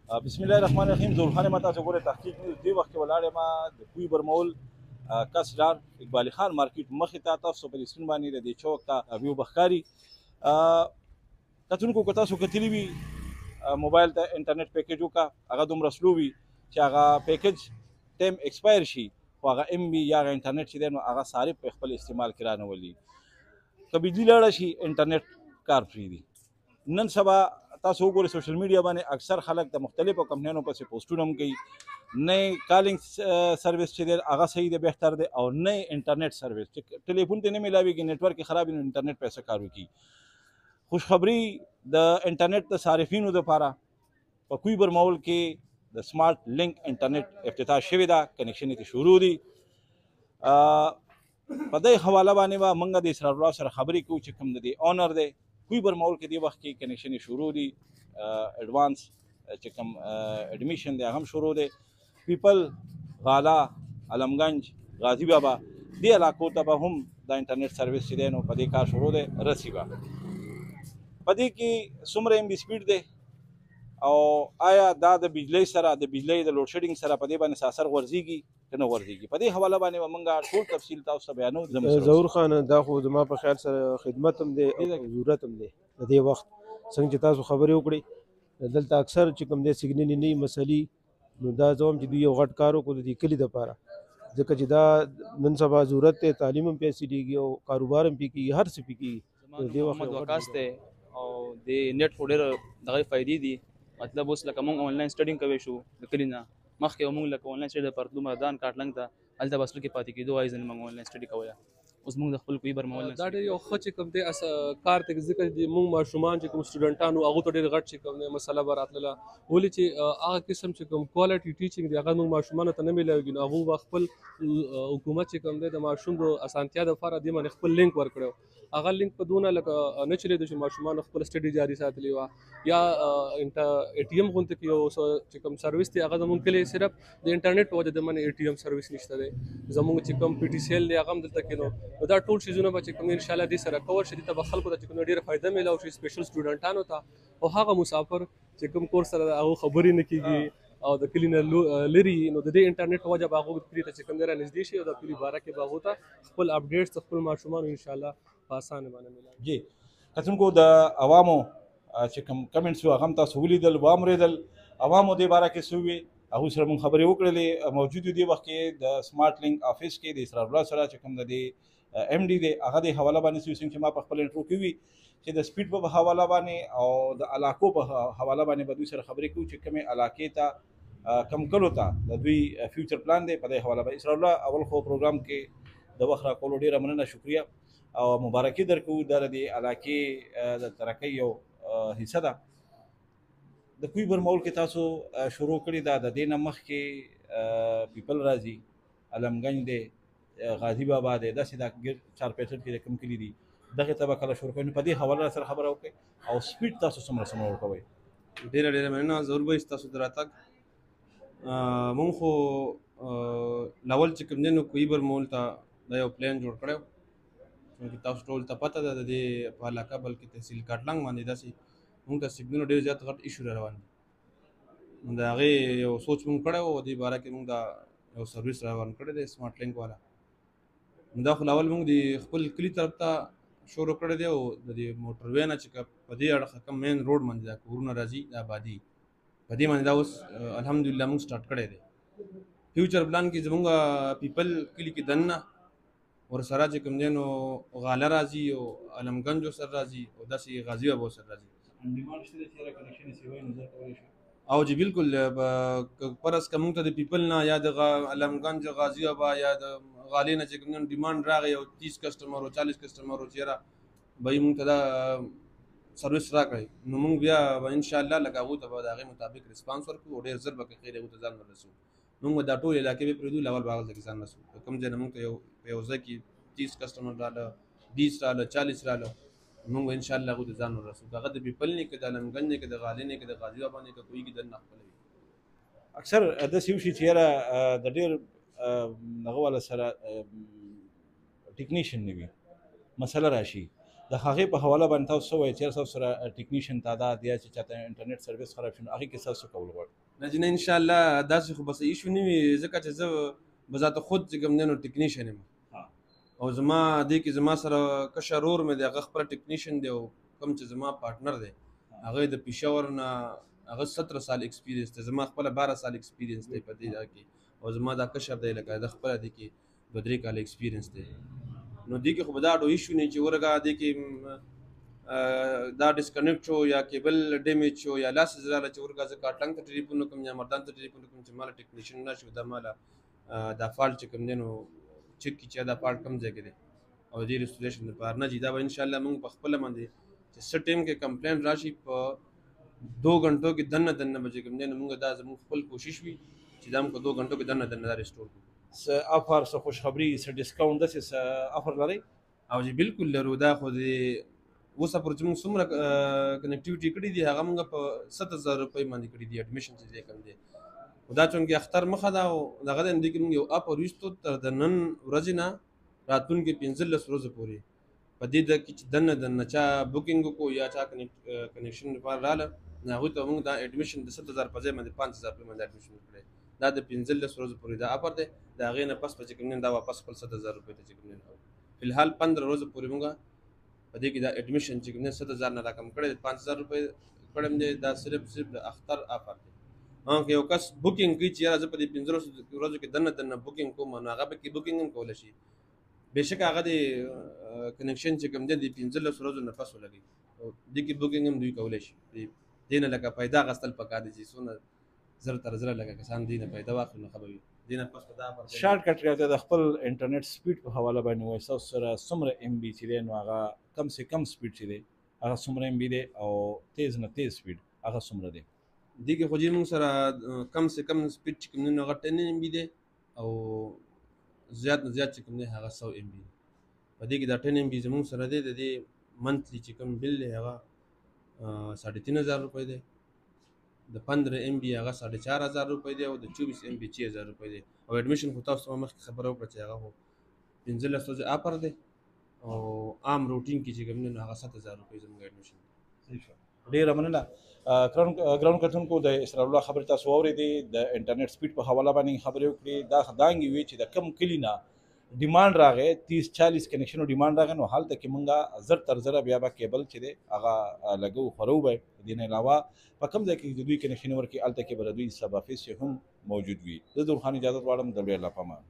بسم الله الرحمن الرحیم. ذوالخان ما تاسو ګوره تحقیق دی وخت کې ولاړې ما د کوی برمول کسرار اقبال خان مارکیټ مخې ته تاسو په سکرین باندې د چوک ته ویو بخکاری کتونکو کو تاسو کتلی وی موبایل ته انټرنیټ پیکیج وکا هغه دومره سلو وي چې هغه پیکیج ټایم ایکسپایر شي خو هغه ام بي یا هغه انټرنیټ چې دی نو هغه صارف په خپل استعمال کې رانولي که بجلی لاړه شي انټرنیټ کار فری دی. نن سبا تاسو وګورئ سوشل میډیا باندې اکثر خلک د مختلفو کمپنیانو پسې پوسټونه هم کوي نه کالینګ سروس چې دی هغه صحیح دی بهتر دی او نه انټرنیټ سروس چې ټلیفون ته نه میلاویږي نیټورک خراب وي نو انټرنیټ پیسه کار وکړي. خوشخبری د انټرنیټ د صارفینو لپاره په کوی برمول کې د سمارټ لینک انټرنیټ افتتاح شوی دا کنیکشن یې شروع دی. په دې حواله باندې به موږ د اسرار الله سره خبرې کوو چې کوم د اونر دی کوی برمول کې دی وخت کې کنیکشن شروع دی ایڈوانس چې کوم اډمیشن دی هغه شروع دی. پیپل غالا علمگنج غازی بابا دې علاقو ته به هم د انټرنیټ سروس چې دی نو په دې کار شروع دی رسی به په دې کې څومره ام بي سپیډ دی او آیا دا د بجلی سره د بجلی د لوډ شیډینګ سره په دې باندې اثر ورځيږي که نه ورځيږي په دې حواله باندې به موږ ټول تفصیل تاسو ته بیانو. ظهور خان دا خو زما په خیال سره خدمت هم دی ضرورت هم دی د دې وخت څنګه چې تاسو خبرې وکړئ دلته اکثر چې کوم دی سیګنل نه مسلې نو دا زوم چې دوی یو غټ کار وکړو د دې کلي دپاره ځکه چې دا نن سبا ضرورت دی تعلیم هم پیسې دیږي او کاروبار هم پې کېږي هر څه پې کېږي. محمد وقاص دی او د نیټ خو ډېر دغه فایدې دي مطلب اوس لکه موږ آنلاین سټډینګ کوی شو د کلي نه مخکې موږ لکه آنلاین سټډي لپاره تلو میدان کاټلنګ ته هلته به سړو کې پاتې کېدو وایي ځینې موږ آنلاین سټډي کوله اوس موږ د خپل کوی برمول دا ډېر یو ښه چې کوم دی کار ته ځکه چې موږ ماشومان چې کوم سټوډنټانو هغو ته ډېر غټ چې کوم دی مسله به راتلله ولې چې هغه قسم چې کوم کوالټي ټیچینګ دی هغه موږ ماشومانو ته نه میلاویږي نو هغو به خپل حکومت چې کوم دی د ماشوم د اسانتیا دپاره دې باندې خپل لینک ورکړی هغه لینک په دونه لکه نه چلېدو چې ماشومانو خپل سټډي جاري ساتلې وه یا اے ټي ایم غونته کې یو چې کوم سروس دی هغه زموږ کلي صرف د انټرنیټ په وجه د باندې اے ټي ایم سروس نشته دی زموږ چې کوم پی ټي سی ایل دی هغه هم دلته کې نو دا ټول شیزونه به چې کوم انشاءالله دې سره کور شي دې ته به خلکو ته چې کوم ډېره فایده میلاو شي سپیشل سټوډنټانو ته او هغه مسافر چې کوم کور سره هغه خبرې نه کېږي او د کلي نه لري نو د دې انټرنیټ په وجه به هغوی کلي ته چې کوم دی رانږدې شي او د کلي باره کې به هغو ته خپل اپډیټس د خپل ماشومانو انشاءالله په اسانه باندې میلاوي. جی کتونکو د عوامو چې کوم کمنټس وو هغه هم تاسو ولیدل واورېدل عوامو دې باره کې څه وویل هغوی سره مونږ خبرې وکړلې موجود دې وخت کې د سمارټ لینک آفیس کې د اسرار الله سره چې کوم د دې ایم ډي دی هغه د حواله باندې څه چې ما په خپل انټرو کې وي چې د سپیډ په حواله باندې او د علاقو په حواله باندې به دوی سره خبرې کوو چې کومې علاقې ته کم کلو ته د دوی فیوچر پلان دی په دې حواله باندې اسرار الله اول خو پروګرام کې د وخت راکولو ډېره مننه شکریه او مبارکي درکو د دې علاقې د ترقۍ یو حصه ده. د کوی برمول کې تاسو شروع کړي دا د دې نه مخکې پیپل راځي علمگنج دی غازی بابا دی داسې دا ګیر 465 کې کوم کلي دي دغه ته به کله شروع کوئ په دې حواله سره خبره وکړئ او سپیډ تاسو څومره ورکوئ. ډېره مننه ضرور به تاسو ته راتګ مونږ خو لاول چې کوم دی نو کوی برمول ته دا یو پلان جوړ کړی چونکې تاسو ټول ته پته ده د دې په علاقه بلکې تحصیل کاټلنګ باندې داسې مونږ ته سیګنلونه ډېر زیات غټ ایشو را روان دي نو د هغې یو سوچ مونږ کړی و دې باره کې مونږ دا یو سروس را روان کړی دی سمارټ لینک والا نو دا خو لاول مونږ د خپل کلي طرف ته شروع کړی دی او د دې موټر وې نه چې په دې اړخه کوم مین روډ باندې دا کورونه راځي دا آبادي په دې باندې دا اوس الحمدلله مونږ سټارټ کړی دی. فیوچر پلان کې زمونږ پیپل کلي کې دننه ورسره چې کوم دی نو غاله راځي او علمگنج ورسره راځي او داسې غازي بابا ورسره راځي او جی بالکل پرس که مونږ ته د پیپل نه یا د علمگنج غازي بابا یا د غالې نه چې کوم دی ډیمانډ راغی او 30 کسټمر او 40 کسټمر او چېرې به یې مونږ ته دا سروس راکړی نو مونږ بیا به انشاءالله لکه هغو ته به د هغې مطابق ریسپانس ورکړو او ډېر زر به که خیر هغو ته ځان ورسوو مونږ به دا ټول علاقې به پرېږدو لاول به هغلته کې ځان رسوو په کوم ځای نه مونږ ته په یو ځای کې 30 کسټمر راله 20 راله 40 راله مونږ به انشاءالله هغو ته ځان ورسوو که هغه د پیپل نه که د علمگنج نه که د غالۍ نه که د غازي بابا نه که کوی کې دننه خپله وي. اکثر داسې وشي چې یاره د ډېر هغه والا سره ټیکنیشن نه وي مسله راشي د هغې په حواله باندې تاسو څه وایئ چېرې تاسو سره ټیکنیشن تعداد یا چې چاته انټرنیټ سروس خراب شي نو هغې کې تاسو کول غواړئ نه جی نه انشاءالله داسې خو به صحیح شو نه وي ځکه چې زه بذات خود چې کوم دی نو ټیکنیشن یم او زما دې کې زما سره کشر ورور مې دی هغه خپله ټیکنیشن دی او کوم چې زما پارټنر دی هغه د پېښور نه هغه 17 سال ایکسپیرینس دی زما خپله 12 سال ایکسپیرینس دی په دې کې او زما دا کشر دی لکه د خپله دې کې 2-3 کاله ایکسپیرینس دی نو دې کې خو به دا ډو ایشو نه چې ورګه دې کې دا ډسکنیکټ شو یا کیبل ډیمیج شو یا لاس زراله چې ورګه زه کاټلنګ ته ټلیفون وکړم یا مردان ته ټلیفون وکړم چې ماله ټیکنیشن نه شو دا ماله دا فالټ چې کوم دی نو چیک کړي چې دا فالټ کوم ځای کې دی او دې ریسټوریشن لپاره نه جي دا به انشاءالله موږ په خپله باندې چې څه ټایم کې کمپلین راشي په 2 غنټو کې دنه به چې کوم دی نو موږ دا زموږ خپل کوشش وي چې دا موږ 2 غنټو کې دنه دا ریسټور کړو څه افر څه خوشخبري څه ډسکاونټ داسې څه افر لرئ او جی بالکل لرو دا خو د اوسه پر چې موږ څومره کنیکټیویټي کړي دي هغه موږ په 7000 روپۍ باندې کړي دي اډمیشن چې دی کوم دی خو دا چونکې اختر مخه ده او دغه د دې کې موږ یو اپ وروستو تر د نن ورځې نه راتلونکي 15 ورځې پورې په دې د کې چې دنه چا بوکینګ وکړو یا چا کنیکشن لپاره راله نو هغوی ته موږ دا اډمیشن د 7000 په ځای باندې 5000 روپۍ باندې اډمیشن کړی دا د 15 ورځې پورې دا اپر دی د هغې نه پس په چې کوم دی دا واپس خپل 7000 روپۍ ته چې کوم دی فلحال 15 ورځې پورې موږ په دې کې دا اډمیشن چې کوم دی 7000 نه راکم کړی 5000 روپۍ کړم دی دا صرف د اختر اپر دی که یو کس بوکینګ کوي چې یاره زه په دې 15 ورځو کې دنه بوکینګ کوم نو هغه به کې بوکینګ هم کولی شي بېشکه هغه د کنیکشن چې کوم دی د 15 ورځو نه پس ولګي او دې کې بوکینګ هم دوی کولی شي دې نه لکه پیدا اخیستل پکار دي چې څونه زر تر زره لکه کسان دې نه پیدا واخلي نو ښه به وي دې نه پس په دا شارټ کټ راته د خپل انټرنیټ سپیډ په حواله باندې وایي ستاسو سره څومره ام بي چې دی نو هغه کم سے کم سپیډ چې دی هغه څومره ام بي دی او تیز نه تیز سپیډ هغه څومره دی دې کې خو موږ سره کم سے کم سپیډ چې کوم دی نو هغه 10 ام بي دی او زیات نه زیات چې کوم دی هغه 100 ام بي دی په دې کې دا 10 ام بي زموږ سره دی د دې منتلی چې کوم بل دی هغه 3500 روپۍ دی د 15 ام بي هغه 4500 روپۍ دی او د 24 ام بي 6000 روپۍ دی او اډمیشن خو تاسو ته مخکې خبره وکړه چې هغه خو 15 ورځې اپر دی او عام روټین کې چې کوم دی نو هغه 7000 روپۍ زموږ اډمیشن ډېره مننه ګراوند کتونکو د اسرار الله خبرې تاسو واورېدې د انټرنیټ سپیډ په حواله باندې خبرې وکړې دا دانګې وې چې د کم کلي نه ډیمانډ راغی 30-40 کنیکشنو ډیمانډ راغی نو هلته کې مونږه زر تر زره بیا به کیبل چې دی هغه لګو خورو به دې نه علاوه په کوم ځای کې د دوی کنیکشن ورکړي هلته کې به د دوی سب افیس هم موجود وي زه درخان اجازت غواړم د الله پامان